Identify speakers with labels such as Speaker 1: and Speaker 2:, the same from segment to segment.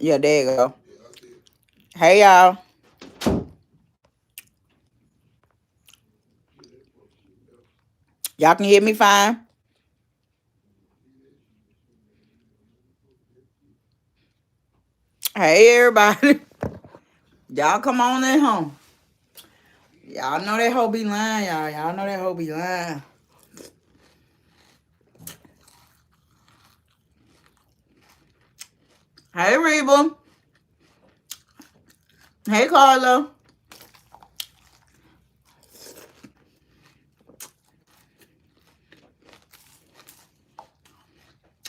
Speaker 1: Yeah, there you go. Hey y'all. Y'all can hear me fine. Hey everybody. Y'all come on in home. Y'all know that hoe be lying, y'all. Y'all know that hoe be lying. Hey Reba. Hey Carla.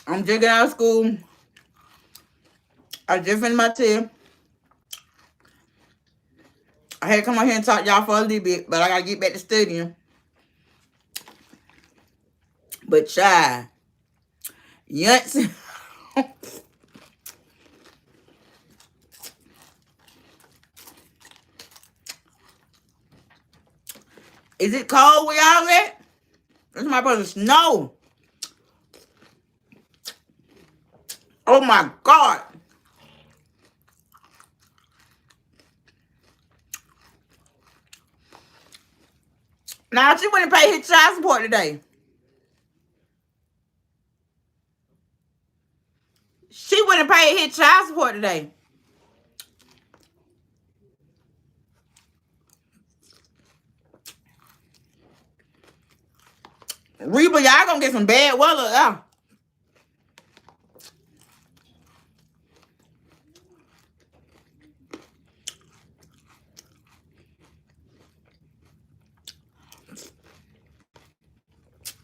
Speaker 1: I'm just getting out of school. I just finished my tea. I had to come out here and talk to y'all for a little bit, but I gotta get back to studying. But child, Yancey. Is it cold where y'all at? It's my brother Snow. Oh my God. Now she wouldn't pay his child support today. She wouldn't pay his child support today. Reba, y'all gonna get some bad weather. Yeah.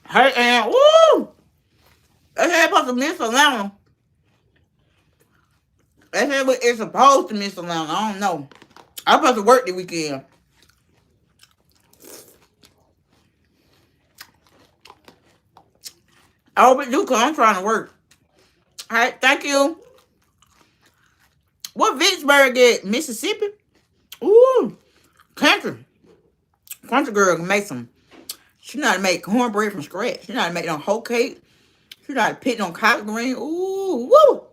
Speaker 1: Hey, and woo! They said supposed to miss Atlanta. They said it's supposed to miss Atlanta. I don't know. I'm supposed to work the weekend. I hope it do, because I'm trying to work. All right, thank you. What Vicksburg at? Mississippi? Ooh, country. Country girl can make some. She know how to make cornbread from scratch. She know how to make no whole cake. She know how to pick on collard green. Ooh, woo.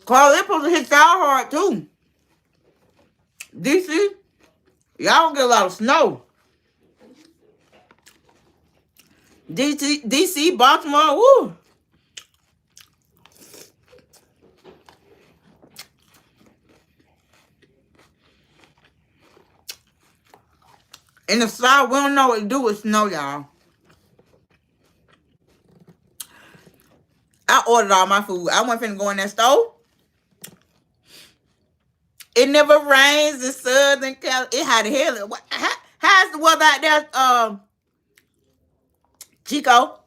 Speaker 1: Carl, they supposed to hit y'all hard too. DC, y'all don't get a lot of snow. DC, Baltimore, woo. In the South, we don't know what to do with snow, y'all. I ordered all my food. I wasn't finna go in that store. It never rains in Southern California. It had the hell. How's the weather out there, Chico?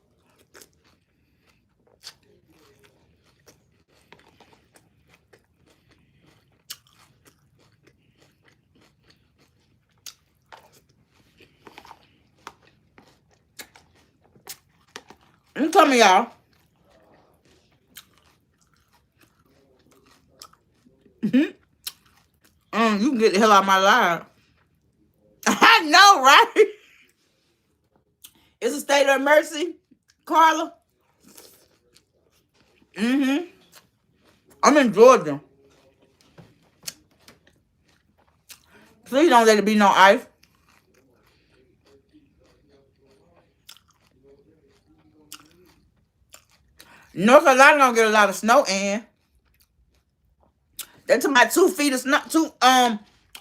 Speaker 1: I'm coming, y'all. You can get the hell out of my life. I know, right? It's a state of emergency, Carla. I'm in Georgia. Please don't let it be no ice. North Carolina don't get a lot of snow, and they're talking about 2 feet of snow,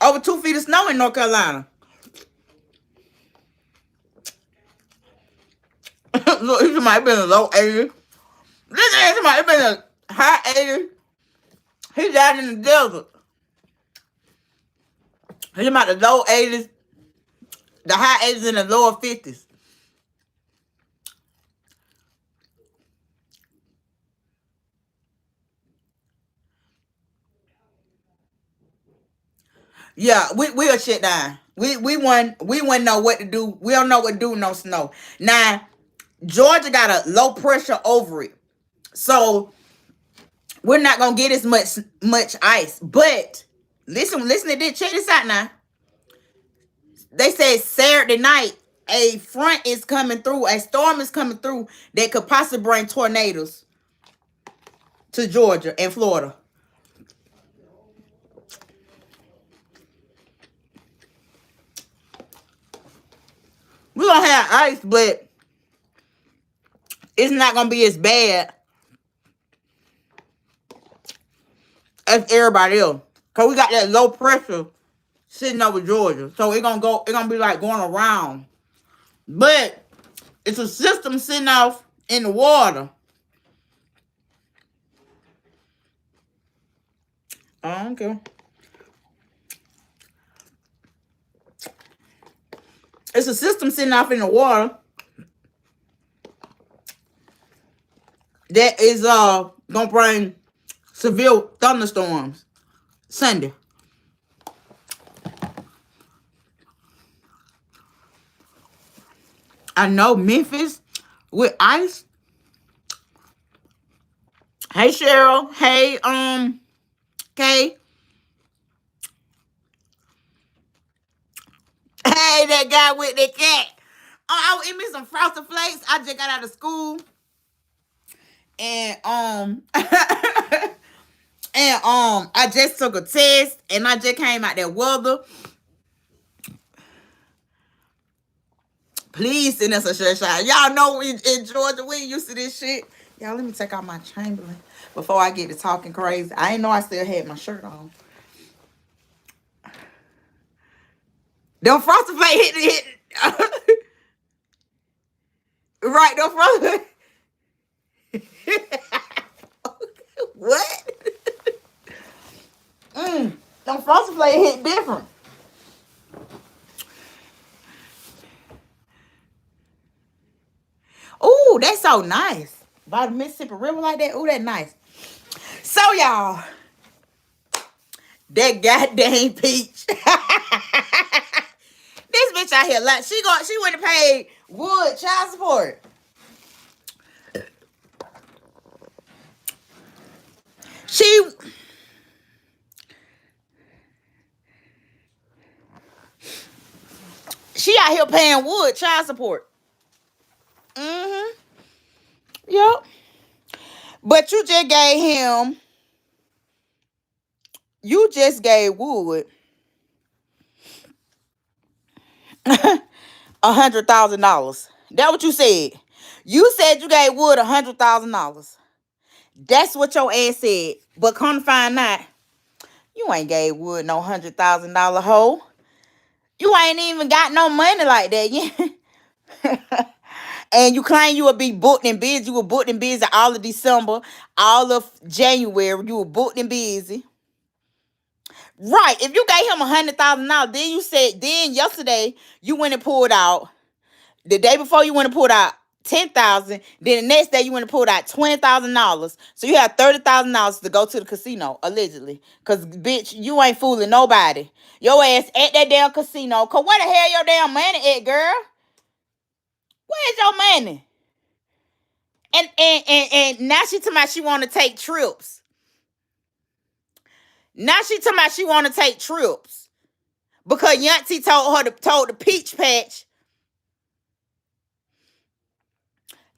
Speaker 1: over 2 feet of snow in North Carolina. Look, he might have been a low 80s. This is might have been a high 80s. He died in the desert. He's about the low 80s, the high 80s, and the lower 50s. Yeah, we are shut down. We wouldn't know what to do. We don't know what to do with no snow. Now, Georgia got a low pressure over it. So we're not gonna get as much ice. But listen to this. Check this out now. They said Saturday night a front is coming through, a storm is coming through that could possibly bring tornadoes to Georgia and Florida. We're gonna have ice, but it's not gonna be as bad as everybody else. Cause we got that low pressure sitting over Georgia. So it's gonna be like going around. But it's a system sitting off in the water. I don't care. It's a system sitting off in the water that is gonna bring severe thunderstorms Sunday. I know Memphis with ice. Hey Cheryl. Hey Kay. Hey, that guy with the cat. Oh, I was eating me some Frosted Flakes. I just got out of school. And I just took a test and I just came out that weather. Please send us a shirt shot. Y'all know in Georgia we used to this shit. Y'all, let me take out my Chamberlain before I get to talking crazy. I didn't know I still had my shirt on. Them Frosted Flakes hit. Right, them Frosted. What? Them Frosted Flakes hit different. Ooh, that's so nice. By the Mississippi River like that. Ooh, that's nice. So y'all, that goddamn Peach. This bitch out here, like she went to pay Wood child support. She out here paying Wood child support. Mm-hmm. Yep. But you just gave Wood $100,000. That what you said. You said you gave Wood $100,000. That's what your ass said. But come to find out, you ain't gave Wood no $100,000 hoe. You ain't even got no money like that. Yeah. And you claim you would be booked and busy. You were booked and busy all of December, all of January. You were booked and busy. Right. If you gave him $100,000, then yesterday you went and pulled out. The day before you went and pulled out 10,000. Then the next day you went and pulled out $20,000. So you have $30,000 to go to the casino, allegedly. Cause bitch, you ain't fooling nobody. Your ass at that damn casino. Cause where the hell your damn money at, girl? Where's your money? And now she talking about she want to take trips. Now she talking about she want to take trips because Yancy told the Peach Patch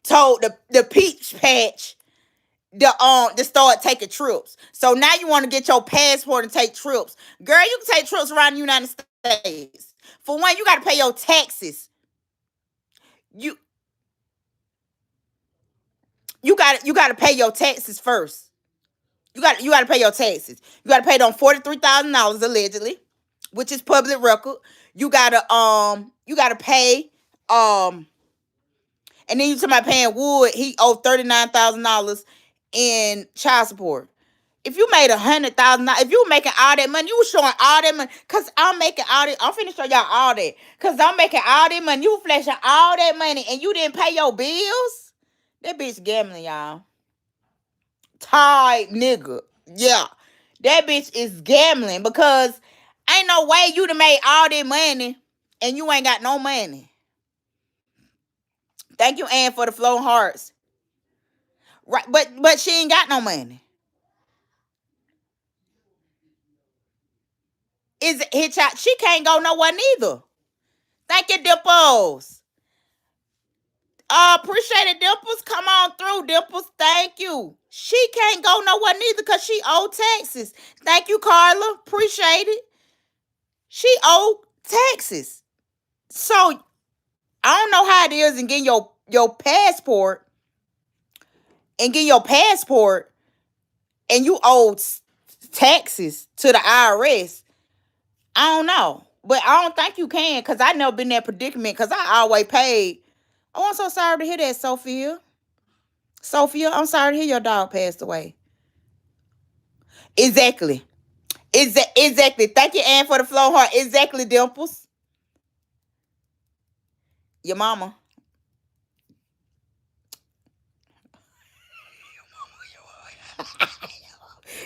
Speaker 1: the Peach Patch to start taking trips. So now you want to get your passport and take trips, girl. You can take trips around the United States. For one, you got to pay your taxes. You got to pay your taxes first. You got to pay your taxes. You got to pay them $43,000 allegedly, which is public record. You gotta pay and then you talking about paying Wood. He owed $39,000 in child support. If you made $100,000, if you were making all that money, you were showing all that money. Cause I'm making all that. I'm finna show y'all all that. Cause I'm making all that money. You were flashing all that money and you didn't pay your bills. That bitch gambling, y'all. Type nigga. Yeah. That bitch is gambling because ain't no way you done made all that money and you ain't got no money. Thank you, Ann, for the flow hearts. Right, but she ain't got no money. Is it hit child? She can't go nowhere neither. Thank you, Dimples. Appreciate it, Dimples. Come on through, Dimples. Thank you. She can't go nowhere neither because she owed taxes. Thank you, Carla. Appreciate it. She owed taxes. So I don't know how it is and getting your passport and get your passport and you owe taxes to the IRS. I don't know. But I don't think you can because I never been in that predicament because I always paid. Oh, I'm so sorry to hear that, Sophia. Sophia, I'm sorry to hear your dog passed away. Exactly. Exactly. Thank you, Ann, for the flow heart. Exactly, Dimples. Your mama.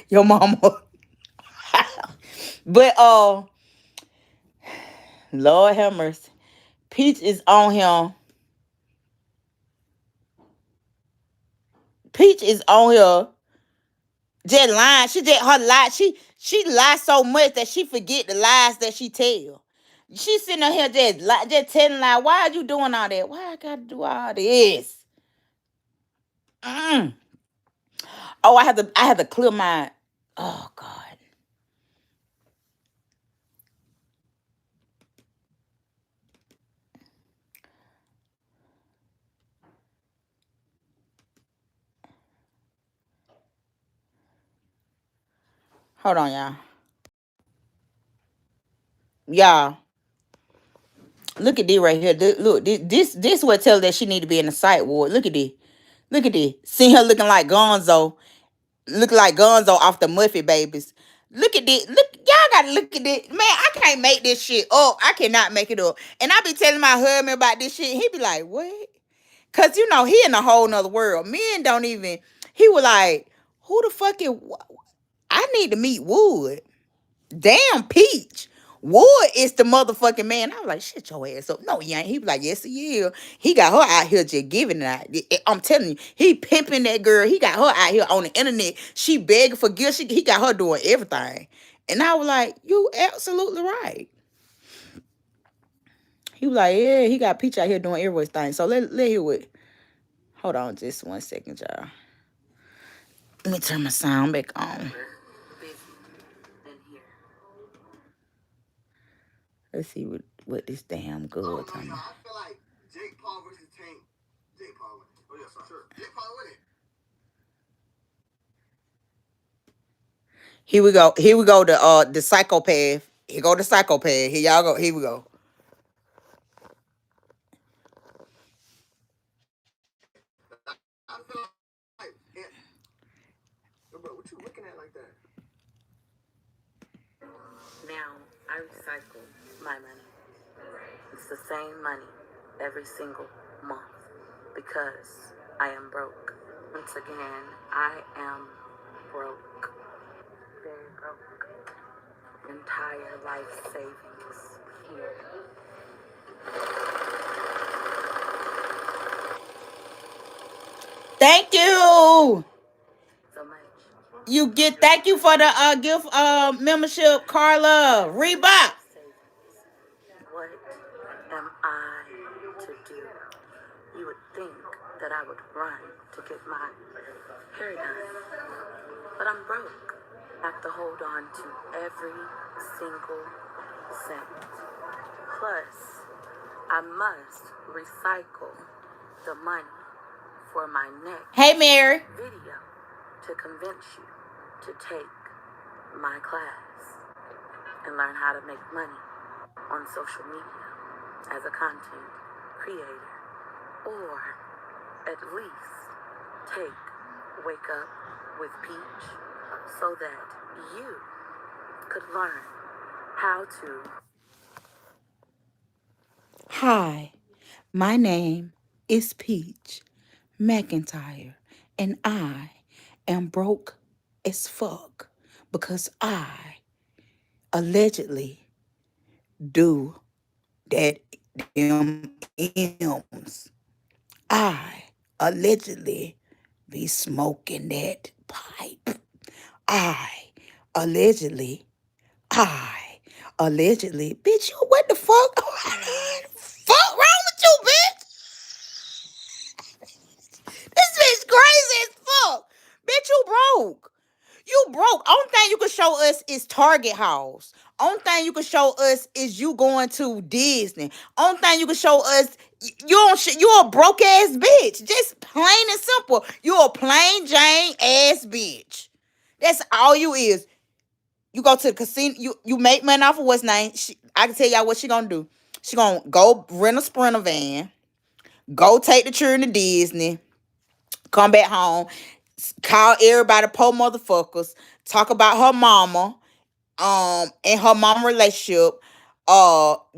Speaker 1: Your mama. But Lord have mercy. Peach is on him. Peach is on here just lying. She just her lie. She lies so much that she forget the lies that she tell. She sitting on here just telling lie. Why are you doing all that? Why I gotta do all this? Mm. Oh, I have to clear my. Oh God. Hold on, y'all. Y'all, look at this right here. Look, this what tell that she need to be in the psych ward. Look at this. Look at this. See her looking like Gonzo. Look like Gonzo off the Muffy Babies. Look at this. Look, y'all gotta look at this. Man, I can't make this shit up. I cannot make it up. And I be telling my husband about this shit. He be like, what? Cause he in a whole nother world. Men don't even. He was like, who the fuck is? I need to meet Wood. Damn, Peach. Wood is the motherfucking man. I was like, shut your ass up. No, he ain't. He was like, yes, he is. He got her out here just giving it out. I'm telling you, he pimping that girl. He got her out here on the internet. She begging for gifts. He got her doing everything. And I was like, you absolutely right. He was like, yeah, he got Peach out here doing everything. So let hear what. Hold on just 1 second, y'all. Let me turn my sound back on. Let's see what this damn girl talking about. I feel like Jake Paul versus Tank. Jake Paul winning. Oh yeah, sure. Jake Paul winning. Here we go. Here we go. The psychopath. Here go the psychopath. Here y'all go. Here we go. I feel like, bro, what you looking at like that?
Speaker 2: Now I recycle my money. It's the same money every single month because I am broke. Once again, I am broke. Very broke. Entire life savings here.
Speaker 1: Thank you.
Speaker 2: So much.
Speaker 1: Thank you for the gift membership, Carla. Reebok.
Speaker 2: What am I to do? You would think that I would run to get my hair done, but I'm broke. I have to hold on to every single cent. Plus, I must recycle the money for my next
Speaker 1: Hey, Mary.
Speaker 2: video to convince you to take my class and learn how to make money on social media as a content creator, or at least take Wake Up with Peach so that you could learn how to.
Speaker 1: Hi, my name is Peach McIntyre, and I am broke as fuck because I allegedly do that them M's. I allegedly be smoking that pipe. I allegedly, I allegedly, bitch, you what the fuck? fuck wrong with you, bitch? This bitch crazy as fuck. Bitch, you broke. You broke. Only thing you can show us is Target House. Only thing you can show us is you going to Disney. Only thing you can show us, you don't. You a broke ass bitch. Just plain and simple. You a plain Jane ass bitch. That's all you is. You go to the casino. You make money off of what's name. I can tell y'all what she gonna do. She gonna go rent a Sprinter van. Go take the children to Disney. Come back home. Call everybody po motherfuckers. Talk about her mama. And her mama relationship.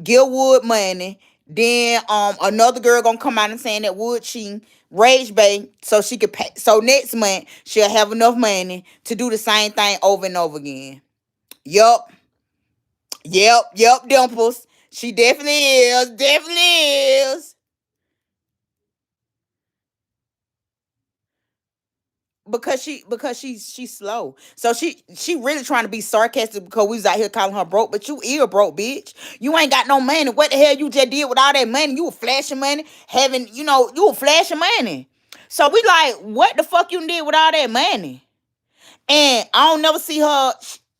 Speaker 1: Give Wood money. Then another girl gonna come out and saying that Wood cheating. Rage Bay so she could pay. So next month she'll have enough money to do the same thing over and over again. Yup. Yep, Dimples. She definitely is. Definitely is. Because she's slow. So she really trying to be sarcastic because we was out here calling her broke, but you ill broke, bitch. You ain't got no money. What the hell you just did with all that money? You were flashing money, having, you were flashing money. So we like, what the fuck you did with all that money? And I don't never see her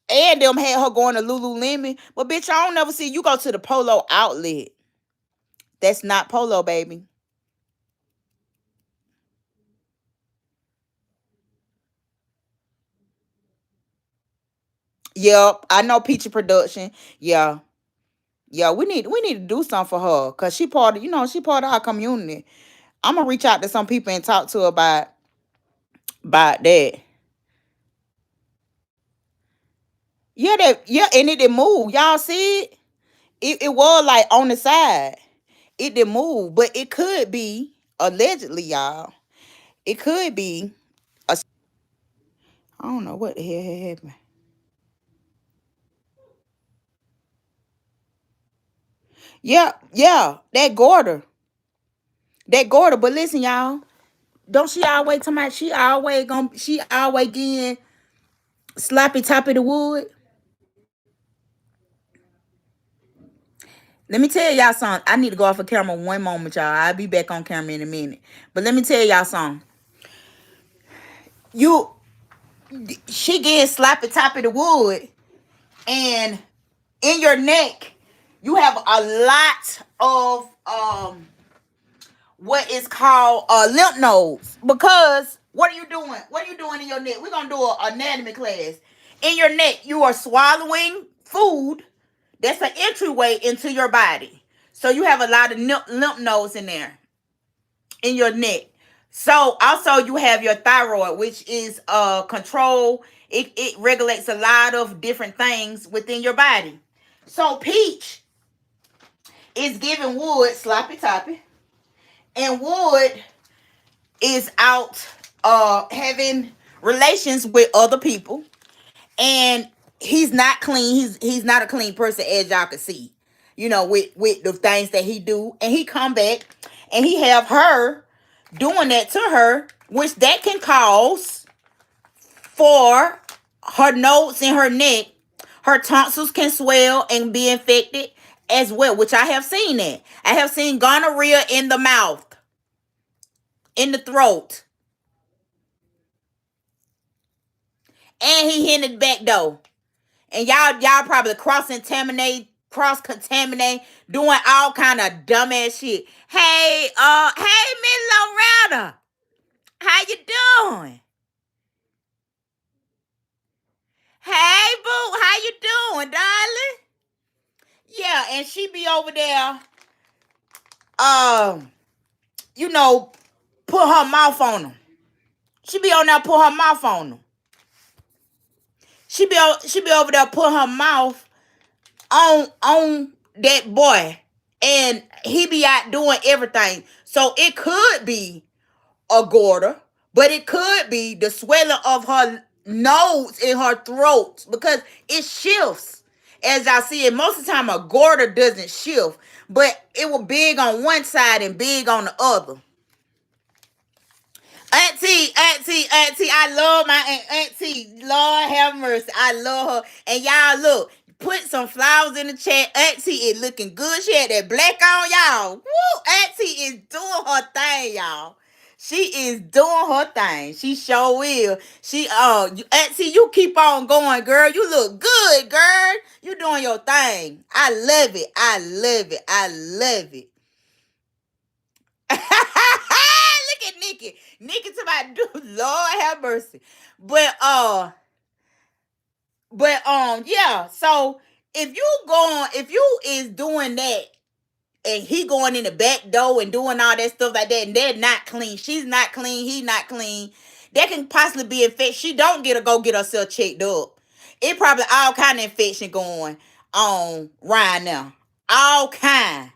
Speaker 1: and them had her going to Lululemon. But bitch, I don't never see you go to the Polo outlet. That's not Polo, baby. Yep, I know Peachy Production. Yeah. Yeah, we need to do something for her. Cause she part of, she part of our community. I'm gonna reach out to some people and talk to her about that. Yeah, and it didn't move. Y'all see it? It was like on the side. It didn't move. But it could be, allegedly, y'all. It could be I don't know what the hell had happened. Yeah, yeah. That Gorder. That Gorder. But listen, y'all. Don't she always talking about she always getting sloppy top of the wood? Let me tell y'all something. I need to go off of camera one moment, y'all. I'll be back on camera in a minute. But let me tell y'all something. You She getting sloppy top of the wood, and in your neck, you have a lot of what is called lymph nodes. Because what are you doing? What are you doing in your neck? We're gonna do an anatomy class. In your neck, you are swallowing food. That's an entryway into your body. So you have a lot of lymph nodes in there, in your neck. So also you have your thyroid, which is control. It regulates a lot of different things within your body. So Peach is giving Wood sloppy toppy, and Wood is out having relations with other people, and he's not clean. He's not a clean person, as y'all can see. With the things that he do, and he come back and he have her doing that to her, which that can cause for her nodes in her neck. Her tonsils can swell and be infected as well, which I have seen that. I have seen gonorrhea in the mouth, in the throat, and he hinted back though. And y'all probably cross contaminate, doing all kind of dumbass shit. Hey, Miss Loretta, how you doing? Hey, boo, how you doing, darling? Yeah, and she be over there, um, you know, put her mouth on them. She be on there, put her mouth on them. She be over there, put her mouth on that boy, and he be out doing everything. So it could be a goiter, but it could be the swelling of her nose in her throat because it shifts. As I see it, most of the time a goiter doesn't shift, but it was big on one side and big on the other. Auntie, I love my auntie. Lord have mercy, I love her. And y'all look, put some flowers in the chat. Auntie is looking good. She had that black on, y'all. Woo! Auntie is doing her thing, y'all. She is doing her thing. She sure will. Auntie, you keep on going, girl. You look good, girl. You doing your thing. I love it. I love it. I love it. Look at Nikki. Nikki to my dude. Lord have mercy. Yeah. So if you is doing that and he going in the back door and doing all that stuff like that, and they're not clean, she's not clean, he not clean, that can possibly be infection. She don't go get herself checked up. It probably all kind of infection going on right now. All kind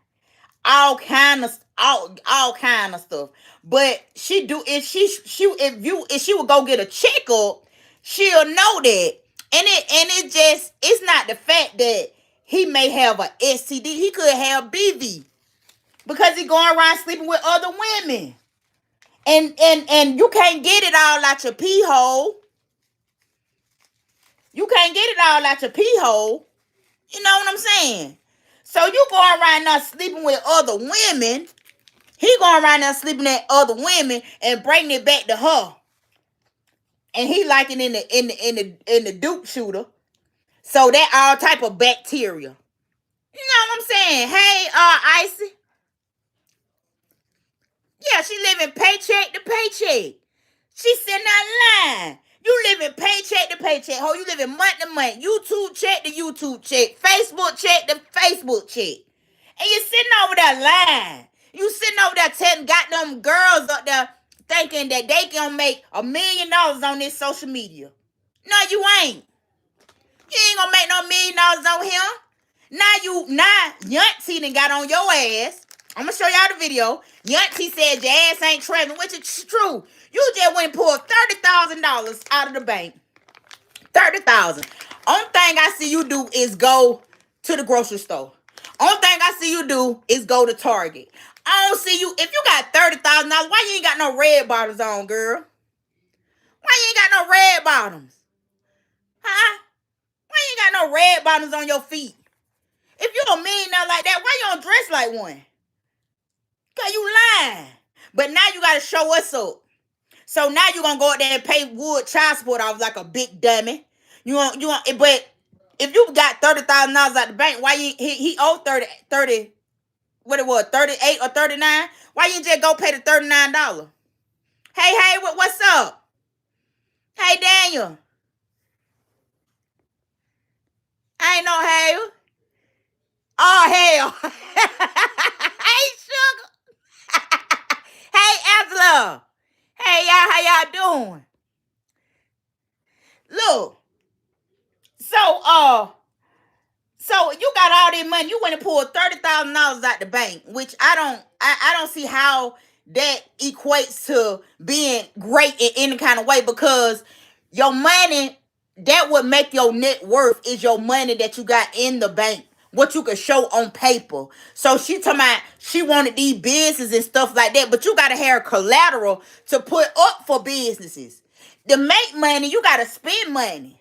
Speaker 1: all kind of stuff. But she do if she would go get a checkup, she'll know that. It's not the fact that he may have a STD. He could have BV because he going around sleeping with other women. And you can't get it all out your pee hole. You can't get it all out your pee hole. You know what I'm saying? So you going around now sleeping with other women. He going around now sleeping with other women and bringing it back to her. And he like it in the Duke shooter. So that all type of bacteria. You know what I'm saying? Hey, Icy. Yeah, she living paycheck to paycheck. She sitting out line. You living paycheck to paycheck. Ho, you living month to month. YouTube check to YouTube check. Facebook check to Facebook check. And you sitting over there lying. You sitting over there got them girls up there thinking that they can make $1 million on this social media. No, you ain't. You ain't gonna make no $1 million on him. Now Yancy done got on your ass. I'm gonna show y'all the video. Yancy said your ass ain't traveling, which is true. You just went and pulled $30,000 out of the bank. $30,000. Only thing I see you do is go to the grocery store. Only thing I see you do is go to Target. I don't see you. If you got $30,000, why you ain't got no red bottoms on, girl? Why you ain't got no red bottoms? Huh? Why you ain't got no red bottoms on your feet? If you a millionaire like that, why you don't dress like one? Cause you lying. But now you gotta show us up. So now you gonna go out there and pay Wood child support off like a big dummy. But if you got $30,000 out the bank, why he owed 30, what it was, 38 or 39? Why you just go pay the $39? Hey, what's up? Hey, Daniel. I ain't no hell. Oh, hell. Hey, sugar. Hey, Angela. Hey, y'all, how y'all doing? Look. So you got all that money. You went and pulled $30,000 out the bank, which I don't see how that equates to being great in any kind of way, because your money, that would make your net worth is your money that you got in the bank, what you could show on paper. So she talking about she wanted these businesses and stuff like that, but you got to have collateral to put up for businesses. To make money, you got to spend money.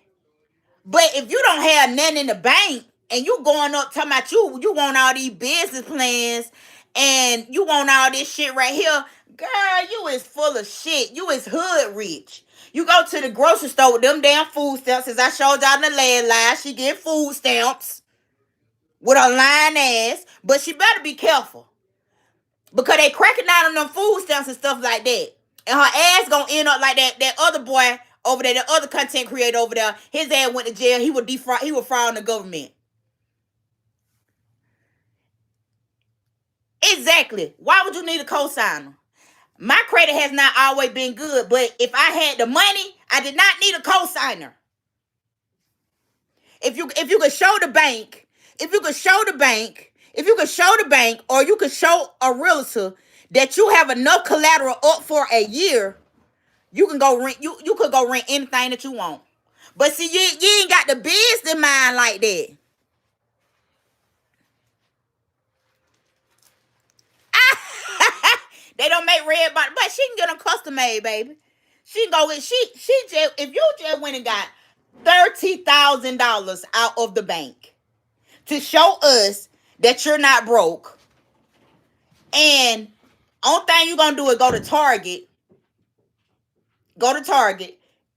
Speaker 1: But if you don't have nothing in the bank and you going up talking about you want all these business plans and you want all this shit right here, girl, you is full of shit. You is hood rich. You go to the grocery store with them damn food stamps. As I showed y'all in the last live, she get food stamps with her lying ass. But she better be careful, because they cracking down on them food stamps and stuff like that. And her ass gonna end up like that other boy over there, the other content creator over there. His ass went to jail. He would fraud the government. Exactly. Why would you need a cosigner? My credit has not always been good, but if I had the money, I did not need a cosigner. If you could show the bank, or you could show a realtor that you have enough collateral up for a year, you can go rent. You could go rent anything that you want. But see, you ain't got the business in mind like that. They don't make red bottom, but she can get them custom made, baby. She can go with if you just went and got $30,000 out of the bank, to show us that you're not broke. And only thing you're gonna do is go to Target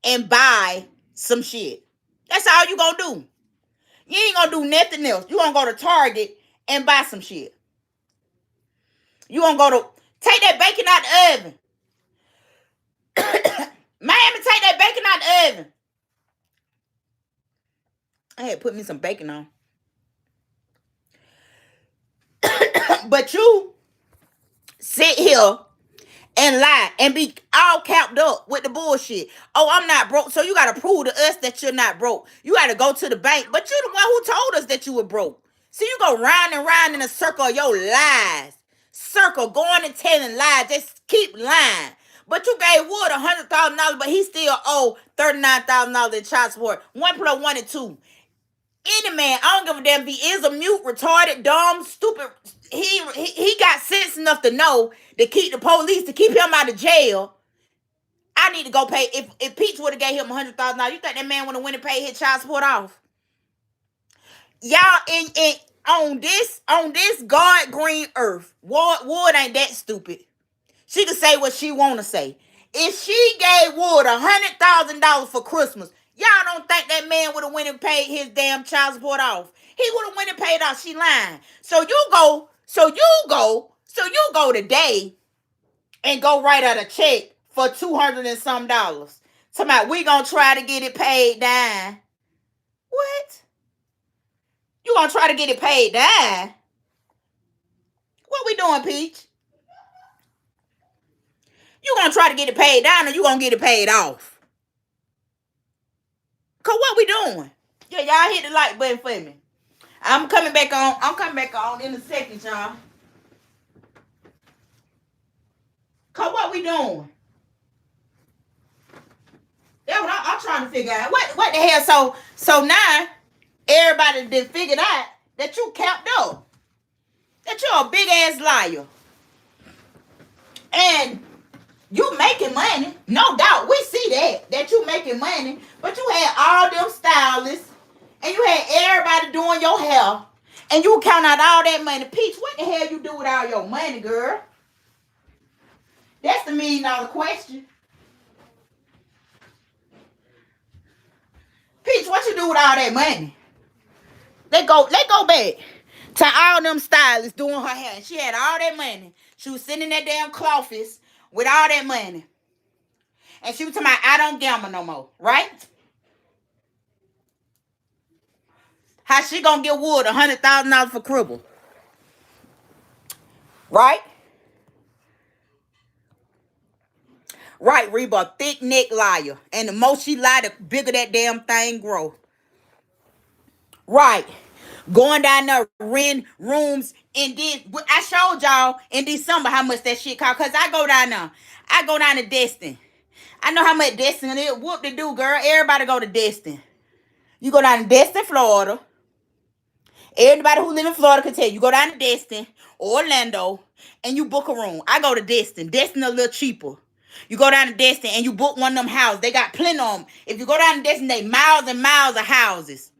Speaker 1: and buy some shit. That's all you gonna do. You ain't gonna do nothing else. You gonna go to Target and buy some shit. You gonna go to take that bacon out the oven. Miami, take that bacon out the oven. I had to put me some bacon on. But you sit here and lie and be all capped up with the bullshit. Oh, I'm not broke. So you got to prove to us that you're not broke. You got to go to the bank. But you're the one who told us that you were broke. See, you go round and round in a circle of your lies. Circle, going and telling lies. Just keep lying. But you gave Wood $100,000, but he still owe $39,000 in child support. 1 plus 1 is 2. Any man, I don't give a damn if he is a mute, retarded, dumb, stupid. He got sense enough to know to keep the police, to keep him out of jail. I need to go pay. If Peach would have gave him $100,000, you think that man would have went and paid his child support off? Y'all on this God green earth, Ward ain't that stupid. She can say what she wanna say. If she gave Wood $100,000 for Christmas, y'all don't think that man would have went and paid his damn child support off? He would have went and paid off. She lying. So you go today and go write out a check for $200 and some dollars. Somebody, we gonna try to get it paid down. What? You gonna try to get it paid down? What we doing, Peach? You gonna try to get it paid down, or you gonna get it paid off? Cause what we doing? Yeah, y'all hit the like button for me. I'm coming back on in a second, y'all. Cause what we doing? That's what I'm trying to figure out. What the hell? So now everybody done figured out that you capped up. That you're a big ass liar. And you making money. No doubt. We see that you making money. But you had all them stylists. And you had everybody doing your hair. And you count out all that money. Peach, what the hell you do with all your money, girl? That's the $1 million question. Peach, what you do with all that money? Let's go back to all them stylists doing her hair. She had all that money. She was sitting in that damn office with all that money. And she was talking about, I don't gamble no more, right? How she gonna get Wood $100,000 for Cribble? Right? Right, Reba, thick neck liar. And the more she lie, the bigger that damn thing grow. Right. Going down there, rent rooms in this. I showed y'all in December how much that shit cost. Because I go down there. I go down to Destin. I know how much Destin is. Whoop de do, girl. Everybody go to Destin. You go down to Destin, Florida. Everybody who live in Florida can tell you. You go down to Destin, Orlando, and you book a room. I go to Destin. Destin a little cheaper. You go down to Destin and you book one of them houses. They got plenty of them. If you go down to Destin, they miles and miles of houses.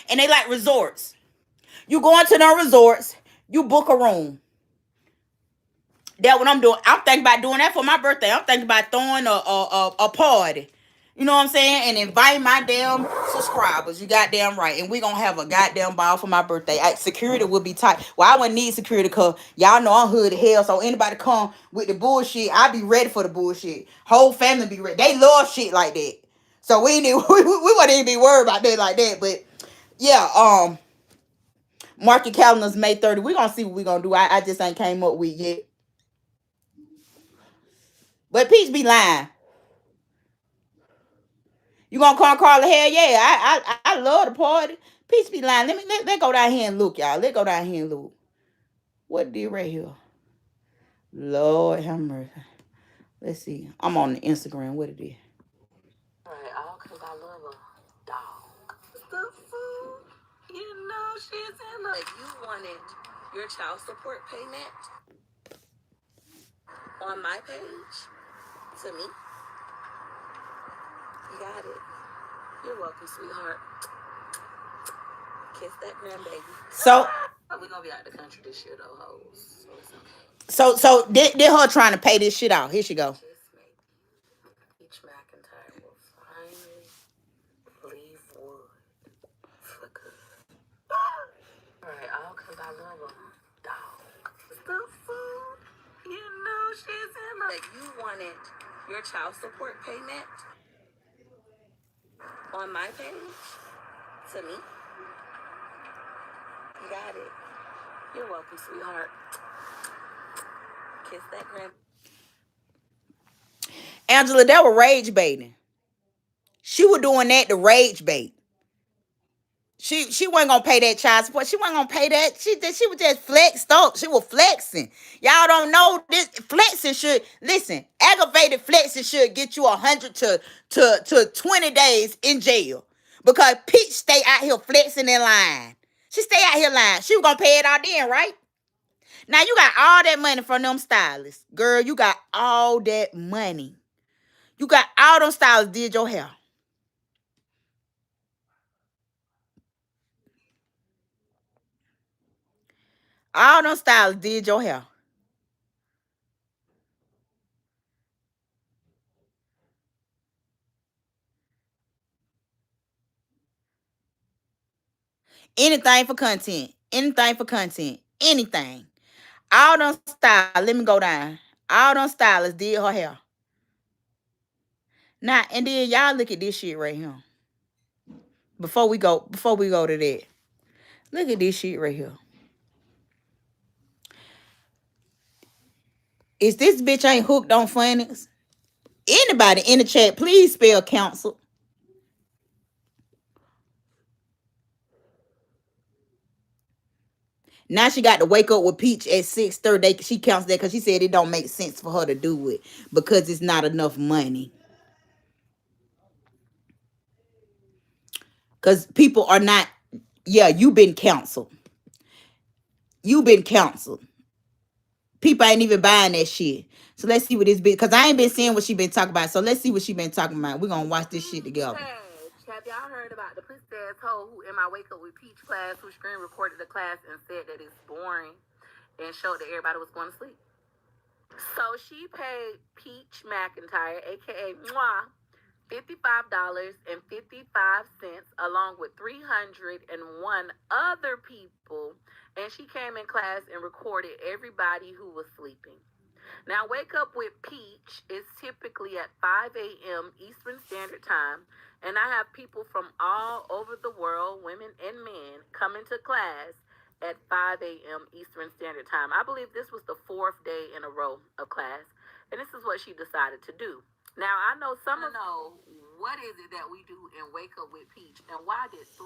Speaker 1: And they like resorts. You go into them resorts, you book a room. That's what I'm doing. I'm thinking about doing that for my birthday. I'm thinking about throwing a party. You know what I'm saying? And invite my damn subscribers. You goddamn right. And we gonna have a goddamn ball for my birthday. Security will be tight. Well, I wouldn't need security because y'all know I'm hood as hell. So anybody come with the bullshit, I be ready for the bullshit. Whole family be ready. They love shit like that. So we wouldn't even be worried about that like that. But yeah, mark your calendars May 30. We're gonna see what we're gonna do. I just ain't came up with yet. But Peach be lying. You gonna call Carla? Hell yeah. I love the party. Peach be lying. Let go down here and look, y'all. Let's go down here and look. What did right here? Lord have mercy. Let's see. I'm on the Instagram. What it is?
Speaker 2: Alright, all because I love a dog. The food, you know she's in the... If you wanted your child support payment on my page, to me, you got it. You're welcome, sweetheart. Kiss that grandbaby.
Speaker 1: So
Speaker 2: We're gonna be out the country this year though, hoes. So it's okay.
Speaker 1: so they her trying to pay this shit out. Here she go.
Speaker 2: Kiss maybe. Peach McIntyre will finally leave wood for good. Alright, all cause I love her. Dog. The food. You know she's in like you wanted your child support payment on my page to me. You got it. You're welcome, sweetheart. Kiss that grand.
Speaker 1: Angela, that was rage baiting. She was doing that to rage bait. She wasn't gonna pay that child support. She wasn't gonna pay that. She was just flexed up. She was flexing. Y'all don't know this flexing should listen. Aggravated flexing should get you 100 to 20 days in jail because Peach stay out here flexing in line. She stay out here lying. She was gonna pay it all then, right? Now you got all that money from them stylists, girl. You got all that money. You got all them stylists did your hair. All them stylists did your hair. Anything for content. Anything for content. Anything. All them stylists, let me go down. All them stylists did her hair. Now, and then y'all look at this shit right here. Before we go to that. Look at this shit right here. Is this bitch ain't hooked on phonics? Anybody in the chat, please spell counsel. Now she got to wake up with Peach at 6:30. She counts that because she said it don't make sense for her to do it because it's not enough money. Because people are not, yeah, you've been counseled. You've been counseled. People ain't even buying that shit. So let's see what this bitch, because I ain't been seeing what she been talking about. So let's see what she been talking about. We're going to watch this shit together.
Speaker 2: Have y'all heard about the pussy asshole who in my Wake Up with Peach class who screen recorded the class and said that it's boring and showed that everybody was going to sleep? So she paid Peach McIntyre, aka Mwah, $55.55 along with 301 other people, and she came in class and recorded everybody who was sleeping. Now, Wake Up with Peach is typically at 5 a.m. Eastern Standard Time, and I have people from all over the world, women and men, coming to class at 5 a.m. Eastern Standard Time. I believe this was the 4th day in a row of class, and this is what she decided to do. Now, I know some of know what is it that we do in Wake Up with Peach, and why did 302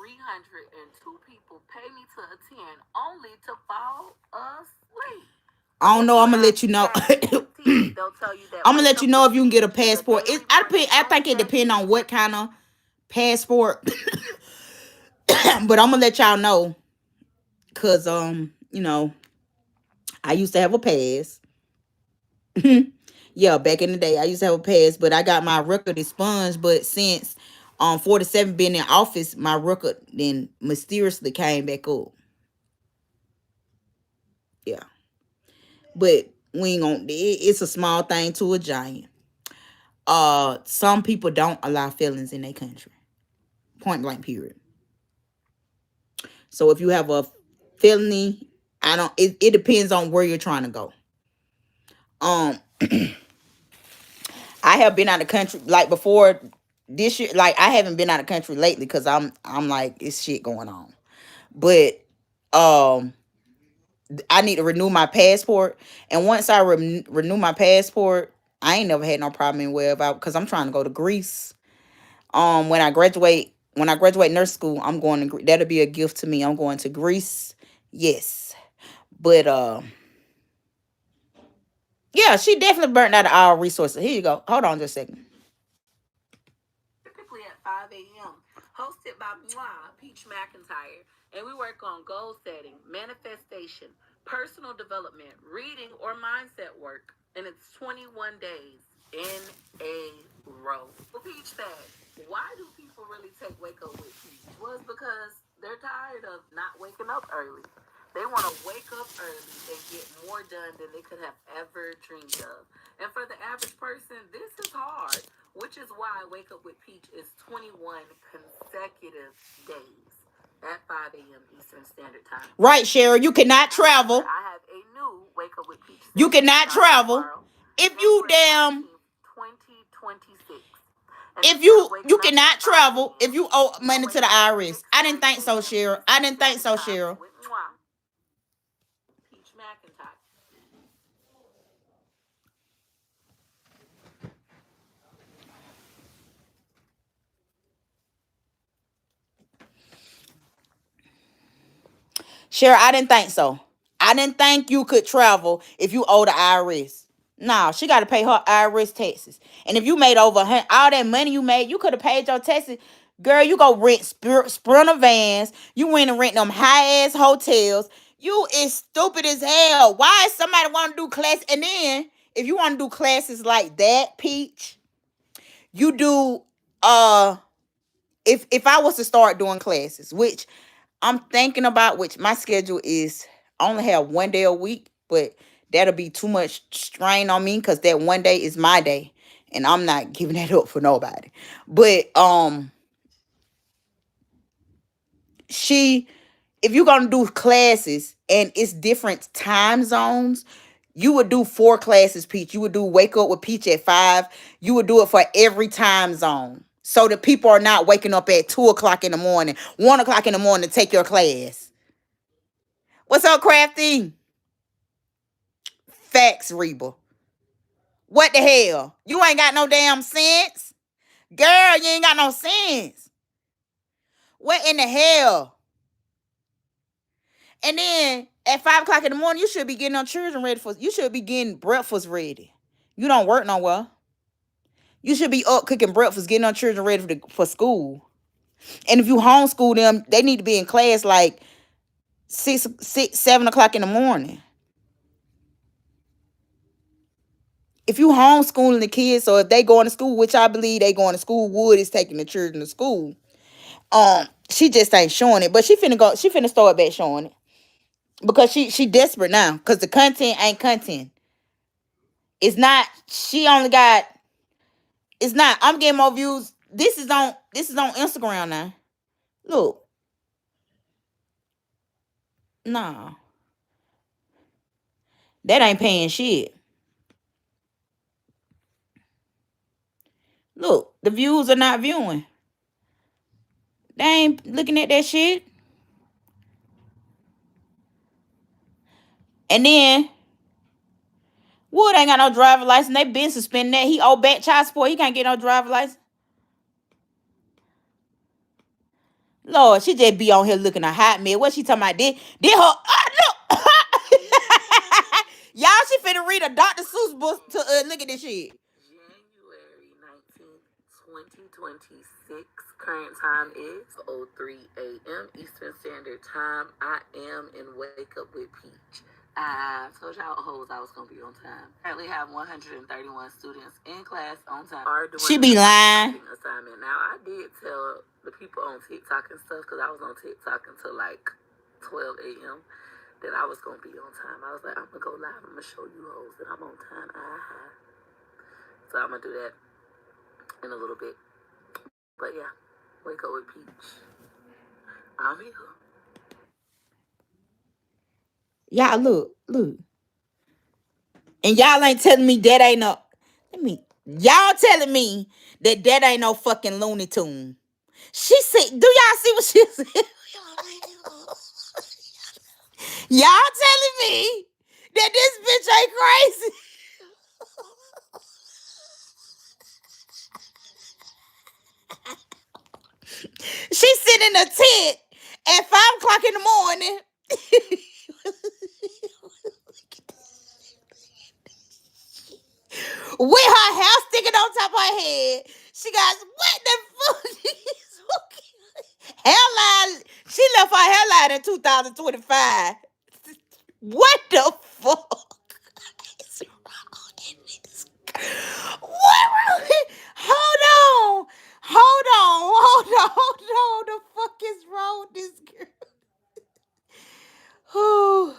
Speaker 2: people pay me to attend only to fall asleep?
Speaker 1: I don't know. I'm gonna let you know. I'm gonna let you know if you can get a passport. I think it depends on what kind of passport. But I'm gonna let y'all know. Cause you know, I used to have a pass. Yeah, back in the day, I used to have a pass, but I got my record expunged. But since 47 been in office, my record then mysteriously came back up. Yeah. But we ain't gonna it's a small thing to a giant. Some people don't allow felons in their country. Point blank period. So if you have a felony, it depends on where you're trying to go. I have been out of country like before this year. Like I haven't been out of country lately because I'm like it's shit going on. But I need to renew my passport, and once I renew my passport, I ain't never had no problem anywhere about because I'm trying to go to Greece. When I graduate nurse school, I'm going to that'll be a gift to me. I'm going to Greece. Yes. But yeah, she definitely burnt out of our resources. Here you go. Hold on just a second.
Speaker 2: Typically at 5 a.m. Hosted by Peach McIntyre. And we work on goal setting, manifestation, personal development, reading, or mindset work. And it's 21 days in a row. Well, Peach said, why do people really take Wake Up with Peach? Was because They're tired of not waking up early. They want to wake up early and get more done than they could have ever dreamed of. And for the average person, this is hard, which is why Wake Up with Peach is 21 consecutive days at 5 a.m. Eastern Standard Time.
Speaker 1: Right, Cheryl. You cannot travel.
Speaker 2: I have a new Wake Up with Peach.
Speaker 1: You cannot travel. If you damn
Speaker 2: 2026.
Speaker 1: if you cannot travel if you owe money to the IRS. I didn't think so, Cheryl. I didn't think so, Cheryl.
Speaker 2: Peach McIntyre.
Speaker 1: Cheryl, I didn't think so. I didn't think you could travel if you owe the IRS. No, she got to pay her IRS taxes. And if you made over all that money you made, you could have paid your taxes. Girl, you go rent Sprinter vans. You went and rent them high ass hotels. You is stupid as hell. Why is somebody want to do class? And then if you want to do classes like that, Peach, you do if I was to start doing classes, which I'm thinking about, which my schedule is I only have one day a week, but that'll be too much strain on me because that one day is my day. And I'm not giving that up for nobody. But if you're gonna do classes and it's different time zones, you would do 4 classes, Peach. You would do Wake Up with Peach at 5. You would do it for every time zone. So the people are not waking up at 2 o'clock in the morning, 1 o'clock in the morning to take your class. What's up, Crafty? Facts, Reba. What the hell? You ain't got no damn sense? Girl, you ain't got no sense. What in the hell? And then at 5 o'clock in the morning, you should be getting our children ready you should be getting breakfast ready. You don't work nowhere. You should be up cooking breakfast, getting our children ready for school. And if you homeschool them, they need to be in class like 7 o'clock in the morning. If you homeschooling the kids, or if they going to school, which I believe they going to school, Wood is taking the children to school. She just ain't showing it, but she finna start back showing it. Because she desperate now. Because the content ain't content. It's not, she only got, it's not, I'm getting more views. This is on Instagram now. Look. Nah. That ain't paying shit. Look, the views are not viewing. They ain't looking at that shit. And then Wood ain't got no driver license. They been suspending that. He owe back child support. He can't get no driver license. Lord, she just be on here looking a hot man. What she talking about? Did her? Look. Y'all, she finna read a Dr. Seuss book to look at this shit.
Speaker 2: January 19th, 2026. Current time is 03 a.m. Eastern Standard Time. I am in Wake Up with Peach. I told y'all hoes I was gonna be on time. Currently have 131 students in class on time.
Speaker 1: She be lying.
Speaker 2: Assignment. Now I did tell the people on TikTok and stuff, because I was on TikTok until like 12 a.m. that I was gonna be on time. I was like, I'm gonna go live. I'm gonna show you hoes that I'm on time. So I'm gonna do that in a little bit. But yeah, Wake Up with Peach. I'm here.
Speaker 1: Y'all look. And y'all ain't telling me that ain't no. Y'all telling me that ain't no fucking Looney Tune. She said, do y'all see what she said? Y'all telling me that this bitch ain't crazy? She sitting in a tent at 5 o'clock in the morning. With her hair sticking on top of her head. She got, what the fuck? Hairline. She left her hairline in 2025. What the fuck is wrong in this? What? Hold Hold on, hold on, hold on. The fuck is wrong with this girl? Whew.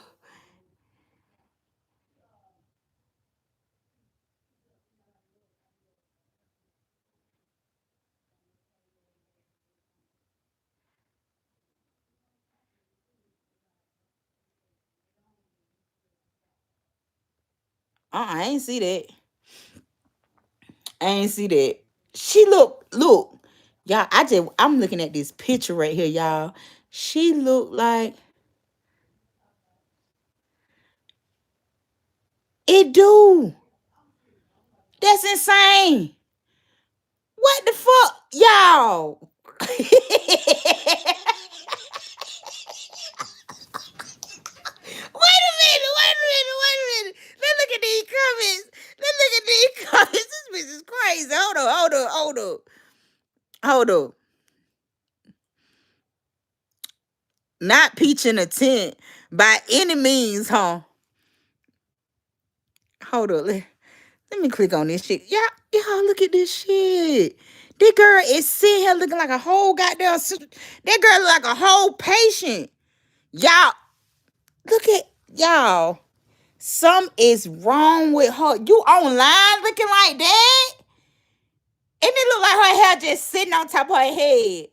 Speaker 1: I ain't see that. I ain't see that. She look, y'all. I'm looking at this picture right here, y'all. She look like it do. That's insane. What the fuck, y'all? Wait a minute, wait a minute. Let's look at these comments. Let's look at these comments. This bitch is crazy. Hold up. Not peach in a tent by any means, huh? Hold up. Let me click on this shit. Y'all look at this shit. This girl is sitting here looking like a whole goddamn. That girl look like a whole patient. Y'all, look at y'all. Something is wrong with her. You online looking like that? And it look like her hair just sitting on top of her head.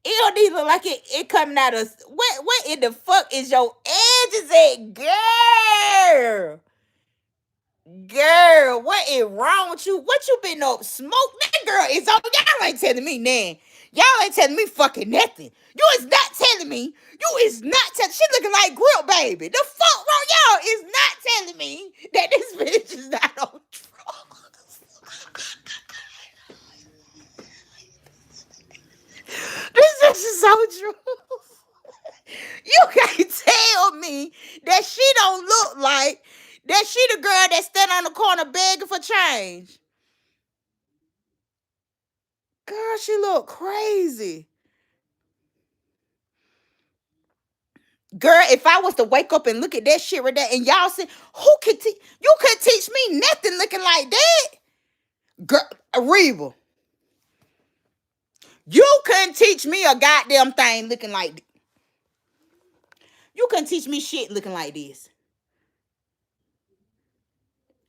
Speaker 1: It don't even look like it coming out of what in the fuck is your edges at, girl? Girl, what is wrong with you? What you been up? Smoke? That girl is on. Y'all ain't telling me nan. Y'all ain't telling me fucking nothing. You is not telling me. You is not telling. She looking like Grill Baby. The fuck wrong? Y'all is not telling me that this bitch is not on drugs. This bitch is so true. You can't tell me that she don't look like that she the girl that stand on the corner begging for change. Girl, she look crazy. Girl, if I was to wake up and look at that shit right there, and y'all say, who could teach? You could teach me nothing looking like that. Girl, Reba, you couldn't teach me a goddamn thing looking like this. You couldn't teach me shit looking like this.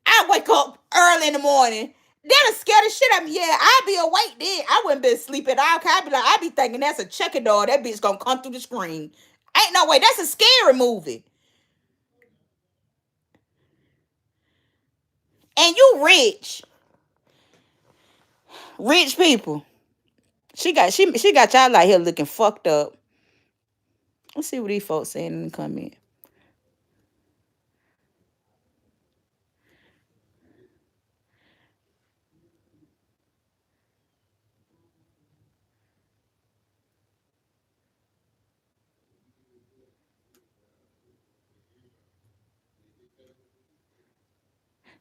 Speaker 1: I wake up early in the morning. That'll scare the shit out of me. Yeah, I'd be awake then. I wouldn't be asleep at all. I'd be thinking that's a checker door. That bitch gonna come through the screen. Ain't no way. That's a scary movie. And you rich people. She got y'all out here looking fucked up. Let's see what these folks saying in the comment.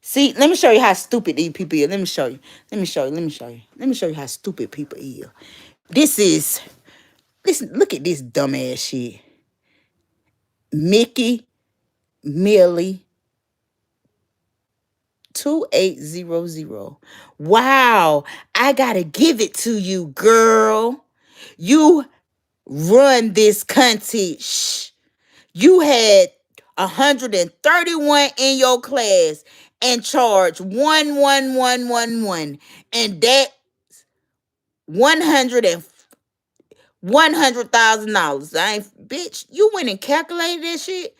Speaker 1: See, let me show you how stupid these people is. Let me show you. Let me show you. Let me show you. Let me show you how stupid people is. This is listen. Look at this dumbass shit. Mickey Millie 2800. Wow, I gotta give it to you, girl. You run this country. Shh. You had 131 in your class and charge 11111, and that 100 and $100,000. I ain't bitch. You went and calculated that shit.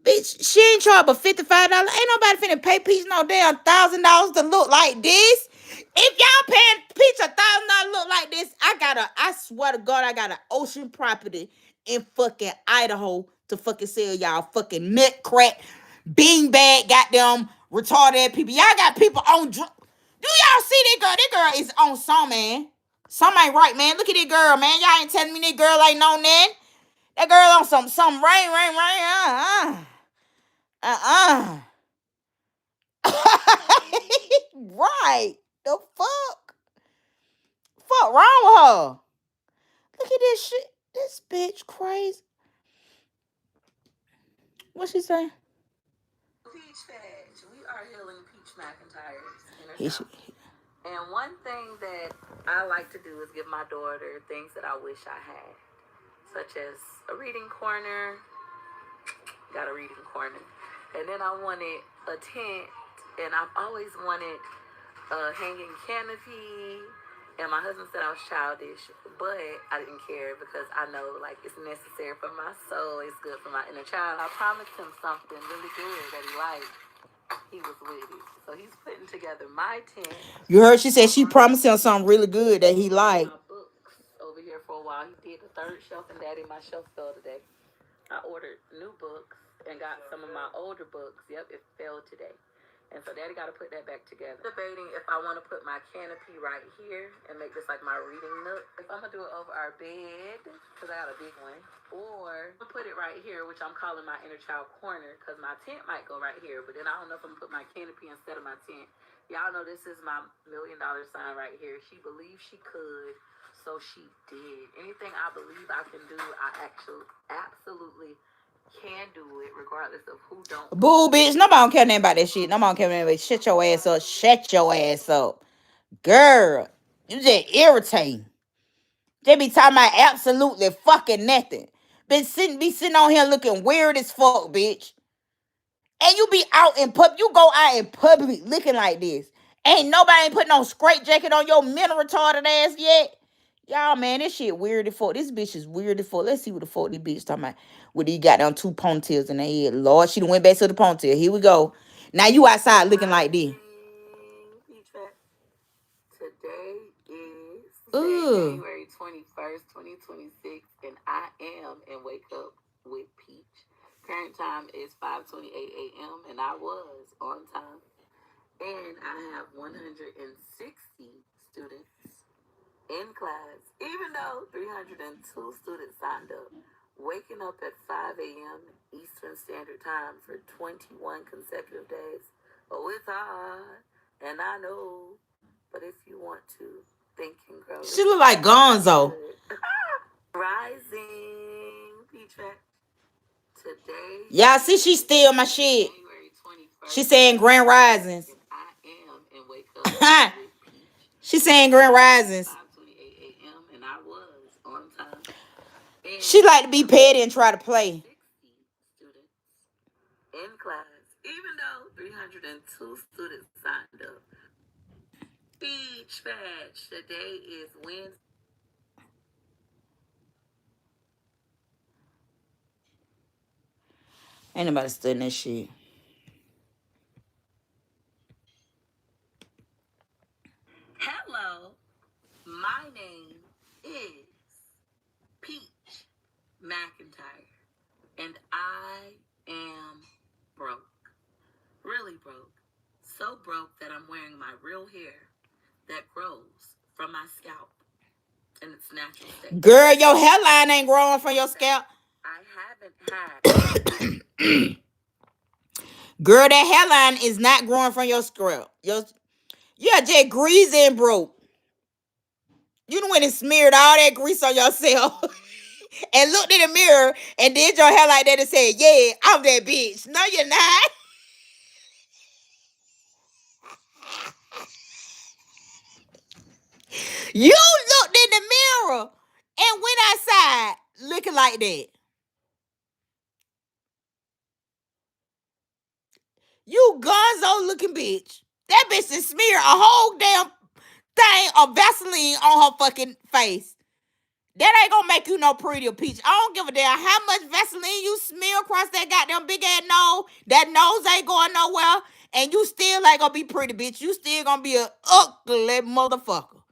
Speaker 1: Bitch, she ain't charge but $55. Ain't nobody finna pay Peach no damn $1,000 to look like this. If y'all paying Peach $1,000 look like this, I swear to God, I got an ocean property in fucking Idaho to fucking sell y'all fucking nut crack, beanbag, goddamn retarded people. Y'all got people on drugs. Do y'all see that girl? That girl is on some, man. Some ain't right, man. Look at that girl, man. Y'all ain't telling me that girl ain't on that. That girl on some rain. Uh-uh. Right. The fuck? Fuck wrong with her? Look at this shit. This bitch crazy. What she say?
Speaker 2: Peach Fest. We are healing Peach McIntyre's inner
Speaker 1: He
Speaker 2: self. And one thing that I like to do is give my daughter things that I wish I had, such as a reading corner. Got a reading corner. And then I wanted a tent, and I've always wanted a hanging canopy. And my husband said I was childish, but I didn't care because I know like it's necessary for my soul. It's good for my inner child. I promised him something really good that he liked. He was with it. So he's putting together my tent.
Speaker 1: You heard she said she promised him something really good that he liked.
Speaker 2: My books over here for a while. He did the third shelf, and Daddy, my shelf fell today. I ordered new books and got some of my older books. Yep, it fell today. And so Daddy got to put that back together. Debating if I want to put my canopy right here and make this like my reading nook. If I'm going to do it over our bed, because I got a big one. Or put it right here, which I'm calling my inner child corner, because my tent might go right here. But then I don't know if I'm going to put my canopy instead of my tent. Y'all know this is my $1 million sign right here. She believed she could, so she did. Anything I believe I can do, I actually absolutely can do it, regardless of who don't.
Speaker 1: Boo, bitch. Nobody don't care nothing about that shit. Nobody don't care nothing about it. Shut your ass up. Shut your ass up. Girl, you just irritating. They be talking about absolutely fucking nothing. Be sitting on here looking weird as fuck, bitch. And you be out in public. You go out in public looking like this. Ain't nobody putting no straight jacket on your mental retarded ass yet. Y'all, man, this shit weird as fuck. This bitch is weird as fuck. Let's see what the fuck this bitch talking about. With these goddamn 2 ponytails in her head. Lord, she done went back to the ponytail. Here we go. Now you outside looking like this.
Speaker 2: Today is
Speaker 1: Ooh.
Speaker 2: January 21st, 2026, and I am in Wake Up with Peach. Current time is 5:28 a.m. and I was on time. And I have 160 students in class, even though 302 students signed up. Waking up at 5 a.m. Eastern Standard Time for 21 consecutive days. Oh, it's hard, and I know. But if you want to think and grow,
Speaker 1: She look like Gonzo.
Speaker 2: Rising Peach Fat. Today.
Speaker 1: Y'all see she steal my shit. She saying Grand Risings.
Speaker 2: I am in Wake Up with Peach.
Speaker 1: She saying Grand Risings.
Speaker 2: 5:28 a.m. and I was on time. And
Speaker 1: she like to be petty and try to play.
Speaker 2: 60 students in class, even though 302 students signed up. Peach Fetch. Today is Wednesday.
Speaker 1: Ain't nobody studying that shit.
Speaker 2: Hello, my name is Peach McIntyre, and I am broke. Really broke. So broke that I'm wearing my real hair that grows from my scalp in its natural state.
Speaker 1: Girl, your hairline ain't growing from your scalp.
Speaker 2: I haven't had.
Speaker 1: Girl, that hairline is not growing from your scalp. You're just greasy and broke. You done went and smeared all that grease on yourself and looked in the mirror and did your hair like that and said, yeah, I'm that bitch. No, you're not. You looked in the mirror and went outside looking like that. You gonzo looking bitch. That bitch done smeared a whole damn thing of Vaseline on her fucking face. That ain't gonna make you no prettier, Peach. I don't give a damn how much Vaseline you smear across that goddamn big ass nose. That nose ain't going nowhere. And you still ain't gonna be pretty, bitch. You still gonna be a ugly motherfucker.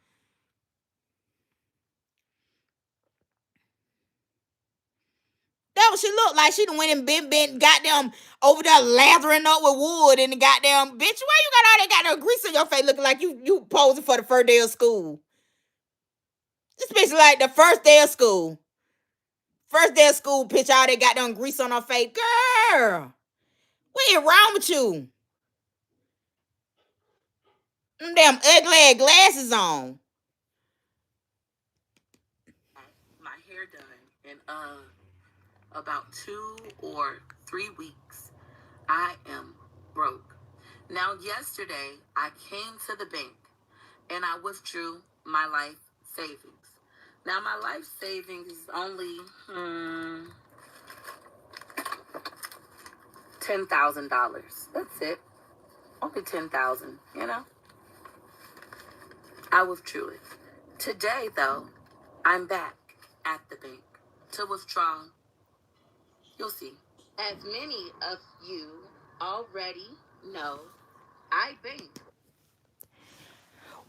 Speaker 1: That what she looked like. She done went and been goddamn over there lathering up with wood and the goddamn bitch. Why you got all that goddamn grease on your face looking like you posing for the first day of school? This bitch like the first day of school. First day of school, bitch, all that goddamn grease on her face. Girl, what is wrong with you? Them damn ugly ass glasses on.
Speaker 2: My hair done in about 2 or 3 weeks. I am broke. Now, yesterday, I came to the bank and I withdrew my life savings. Now, my life savings is only $10,000. That's it. Only 10,000. You know, I withdrew it. Today, though, I'm back at the bank to withdraw. You'll see. As many of you already know, I bank.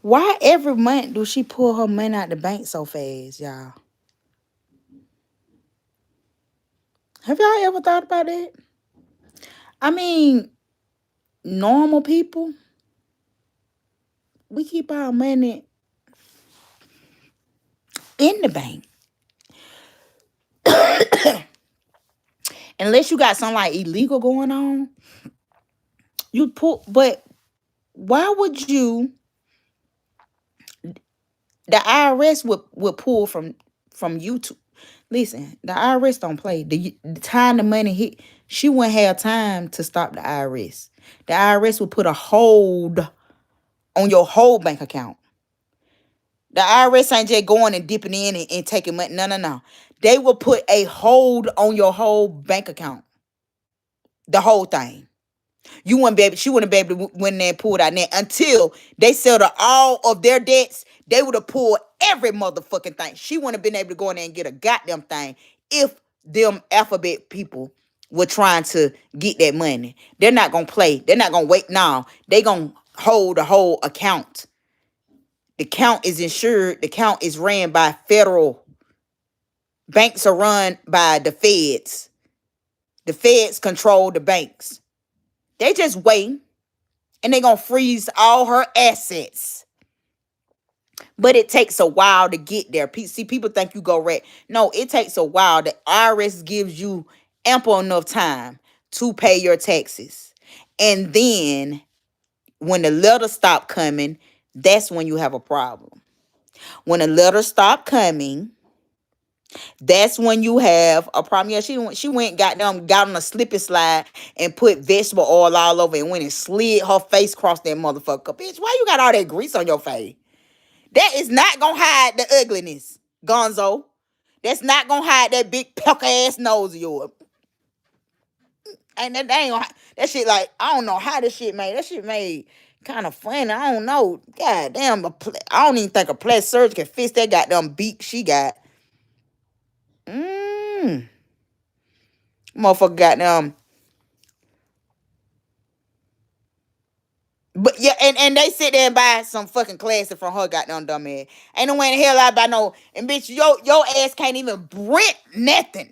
Speaker 1: Why every month do she pull her money out the bank so fast, y'all? Have y'all ever thought about that? I mean, normal people, we keep our money in the bank. Unless you got something like illegal going on, you pull. But why would you? The IRS would pull from you to listen. The IRS don't play. The time the money hit, she wouldn't have time to stop the IRS. The IRS would put a hold on your whole bank account. The IRS ain't just going and dipping in and taking money. No, no, no. They will put a hold on your whole bank account. The whole thing. You wouldn't be able, she wouldn't be able to win there and pull it out there until they settled all of their debts. They would have pulled every motherfucking thing. She wouldn't have been able to go in there and get a goddamn thing if them alphabet people were trying to get that money. They're not gonna play. They're not gonna wait now. They gonna hold the whole account. The account is insured. The account is ran by federal. Banks are run by the feds. The feds control the banks. They just wait and they gonna freeze all her assets. But it takes a while to get there. See, people think you go right. No, it takes a while. The IRS gives you ample enough time to pay your taxes. And then when the letters stop coming, that's when you have a problem. When the letters stop coming, that's when you have a problem. Yeah, she went got on a slippy slide and put vegetable oil all over and went and slid her face across that motherfucker. Bitch, why you got all that grease on your face? That is not gonna hide the ugliness, Gonzo. That's not gonna hide that big pucker ass nose of yours. And that ain't gonna, that shit like I don't know how this shit made. That shit made kind of funny. I don't know. God damn, I don't even think a plastic surgeon can fix that goddamn beak she got. Motherfucker goddamn. But yeah, and they sit there and buy some fucking classic from her goddamn dumb ass. Ain't no way in the hell I buy no. And bitch, your ass can't even rent nothing.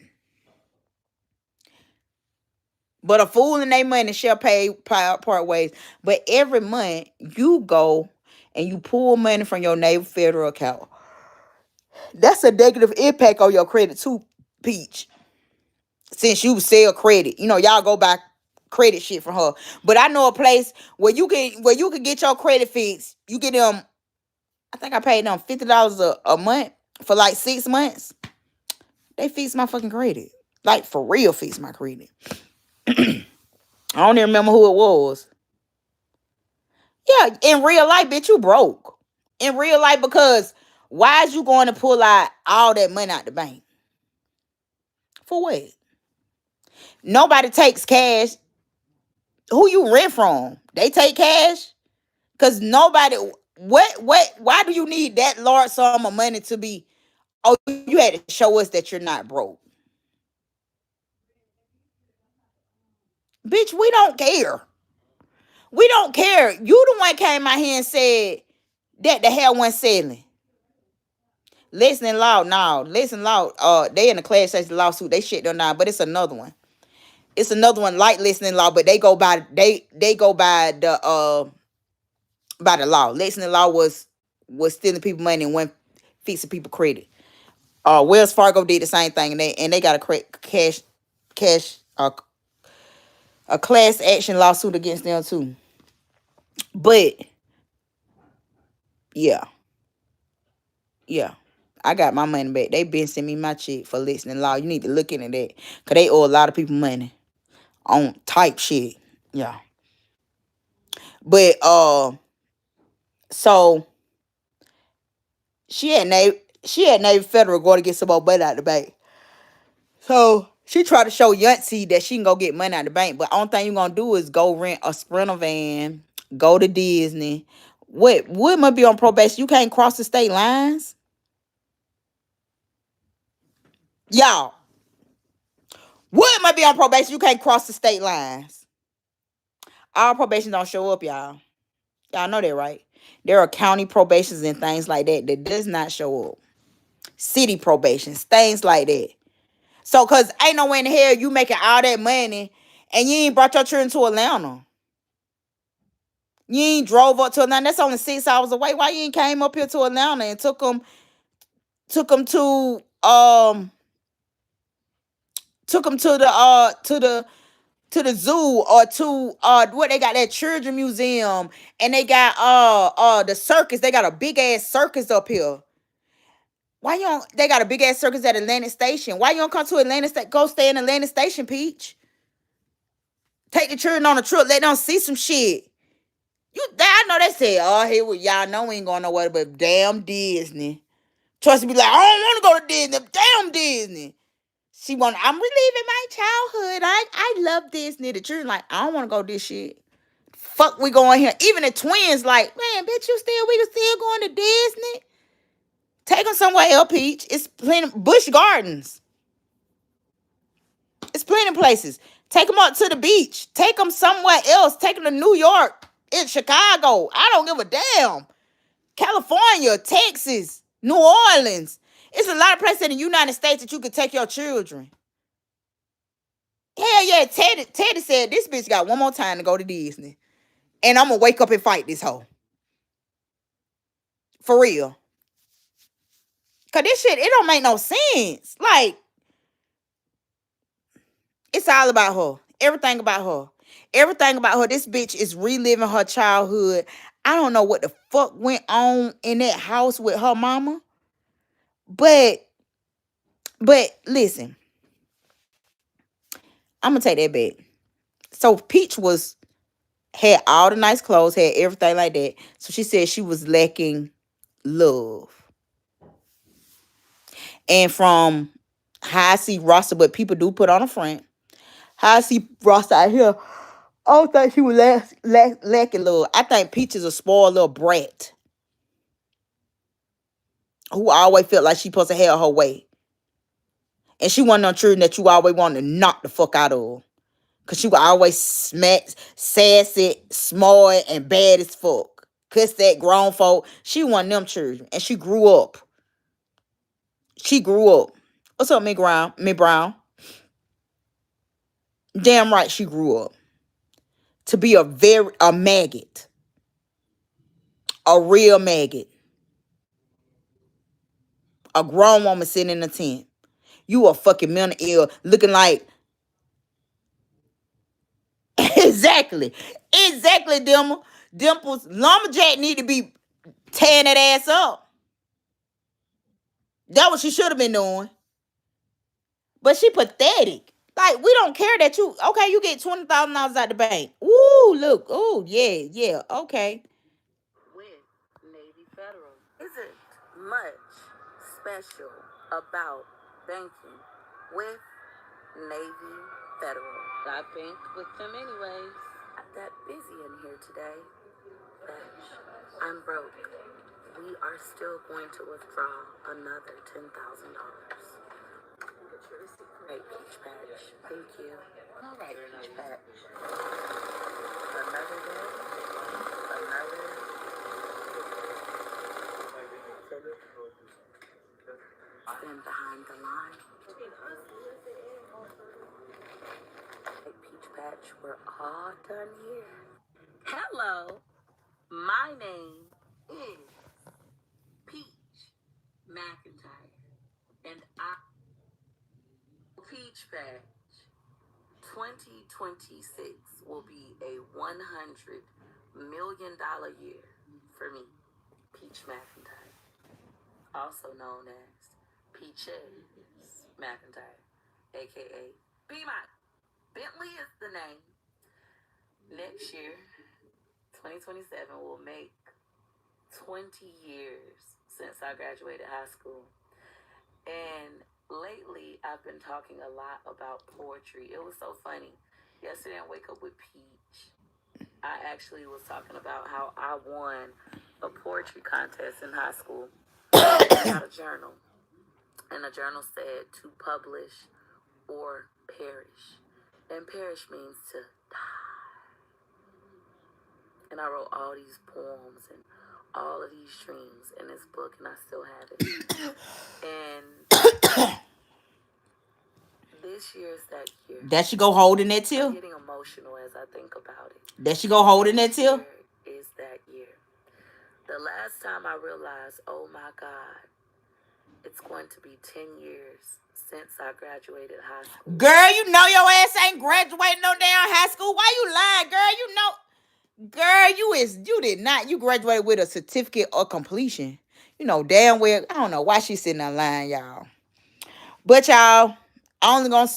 Speaker 1: But a fool and their money shall pay part ways. But every month you go and you pull money from your neighbor federal account. That's a negative impact on your credit too, Peach. Since you sell credit, y'all go buy credit shit from her. But I know a place where you can get your credit fixed. You get them. I think I paid them $50 a month for like 6 months. They fixed my fucking credit, like for real, fixed my credit. I don't even remember who it was. Yeah, in real life, bitch, you broke. In real life, because why is you going to pull out all that money out the bank? For what? Nobody takes cash. Who you rent from? They take cash? Because nobody, why do you need that large sum of money to be, oh, you had to show us that you're not broke. Bitch, we don't care. We don't care. You the one came out here and said that the hell wasn't selling. Listening loud now. Listen loud. They in the class action lawsuit. They shit them down, but it's another one. It's another one like listening law, but they go by by the law. Listening law was stealing people money and went fixing people credit. Wells Fargo did the same thing, and they got a cash a class action lawsuit against them too. But yeah, I got my money back. They been sending me my check for listening law. You need to look into that, cause they owe a lot of people money on type shit. Yeah. But so She had Navy Federal going to get some more money out the bank. So she tried to show Yancey that she can go get money out the bank, but only thing you gonna do is go rent a Sprinter van, go to Disney. What Wood might be on probation. You can't cross the state lines. Y'all, Wood might be on probation. You can't cross the state lines. All probation don't show up, y'all. Y'all know that, right? There are county probations and things like that that does not show up. City probations, things like that. So, cause ain't no way in the hell you making all that money and you ain't brought your children to Atlanta. You ain't drove up to Atlanta. That's only 6 hours away. Why you ain't came up here to Atlanta and took them to the zoo or to what they got that children museum and they got the circus. They got a big ass circus up here. Why you don't they got a big ass circus at Atlantic Station? Why you don't come to Atlanta State? Go stay in Atlantic Station, Peach. Take the children on a trip. Let them see some shit. I know they say, oh, here we y'all know we ain't going nowhere but damn Disney. Trust me, like, I don't want to go to Disney. Damn Disney. I'm reliving my childhood. I love Disney. The children like, I don't want to go this shit. Fuck, we going here. Even the twins like, man, bitch, we can still going to Disney. Take them somewhere else, Peach. It's plenty Busch Gardens. It's plenty of places. Take them up to the beach. Take them somewhere else. Take them to New York. In Chicago. I don't give a damn. California, Texas, New Orleans. It's a lot of places in the United States that you can take your children. Hell yeah, Teddy said this bitch got one more time to go to Disney. And I'm gonna wake up and fight this hoe. For real. Cause this shit, it don't make no sense. Like, it's all about her. Everything about her. Everything about her. This bitch is reliving her childhood. I don't know what the fuck went on in that house with her mama. But listen, I'm gonna take that back. So Peach had all the nice clothes, had everything like that. So she said she was lacking love. And from how I see Rossa, but people do put on a front. How I see Rossa out here, I don't think she was lacking love. I think Peach is a spoiled little brat who always felt like she supposed to have her way. And she wasn't no children that you always wanted to knock the fuck out of. Cause she was always sassy, smart, and bad as fuck. Cuss that grown folk. She one of them children. And she grew up. She grew up. What's up, Miss Brown? Damn right she grew up. To be a maggot. A real maggot. A grown woman sitting in a tent. You a fucking mental ill looking like exactly. Exactly, Dimples. Lumberjack need to be tearing that ass up. That what she should have been doing. But she pathetic. Like, we don't care that you get $20,000 out the bank. Ooh, look. Ooh, yeah, okay.
Speaker 2: With Navy Federal. Isn't much special about banking with Navy Federal. I bank with them anyways. I'm that busy in here today. Bitch, I'm broke. We are still going to withdraw another $10,000. Right, Peach Patch. Thank you. All right, Peach Patch. Another day. Another. Stand behind the line. Right, Peach Patch. We're all done here. Hello. My name is Peach McIntyre. And Peach Patch. 2026 will be a $100 million year for me, Peach McIntyre, also known as Peaches McIntyre, aka B-Mike. Bentley is the name. Next year, 2027, will make 20 years since I graduated high school. And lately, I've been talking a lot about poetry. It was so funny. Yesterday, I Wake Up with Peach, I actually was talking about how I won a poetry contest in high school. I got a journal, and the journal said to publish or perish. And perish means to die. And I wrote all these poems and all of these dreams in this book, and I still have it. And this year is that year.
Speaker 1: That she go holding that
Speaker 2: I'm
Speaker 1: till?
Speaker 2: getting emotional as I think about it.
Speaker 1: That she go holding that
Speaker 2: This
Speaker 1: till?
Speaker 2: year is that year. The last time I realized, oh my God, it's going to be 10 years since I graduated high school.
Speaker 1: Girl, you know your ass ain't graduating no damn high school. Why you lying, girl? You know, girl, you did not. You graduated with a certificate of completion. You know damn well. I don't know why she sitting there lying, y'all. But y'all, we're gonna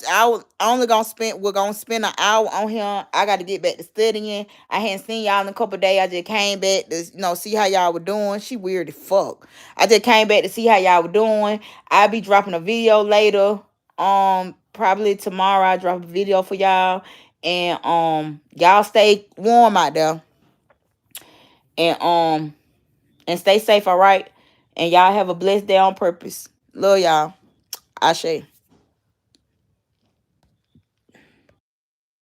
Speaker 1: spend an hour on here. I got to get back to studying. I hadn't seen y'all in a couple of days. I just came back to see how y'all were doing. She weird as fuck. I just came back to see how y'all were doing. I'll be dropping a video later. Probably tomorrow I'll drop a video for y'all. And y'all stay warm out there. And stay safe, all right? And y'all have a blessed day on purpose. Love y'all. Ashe.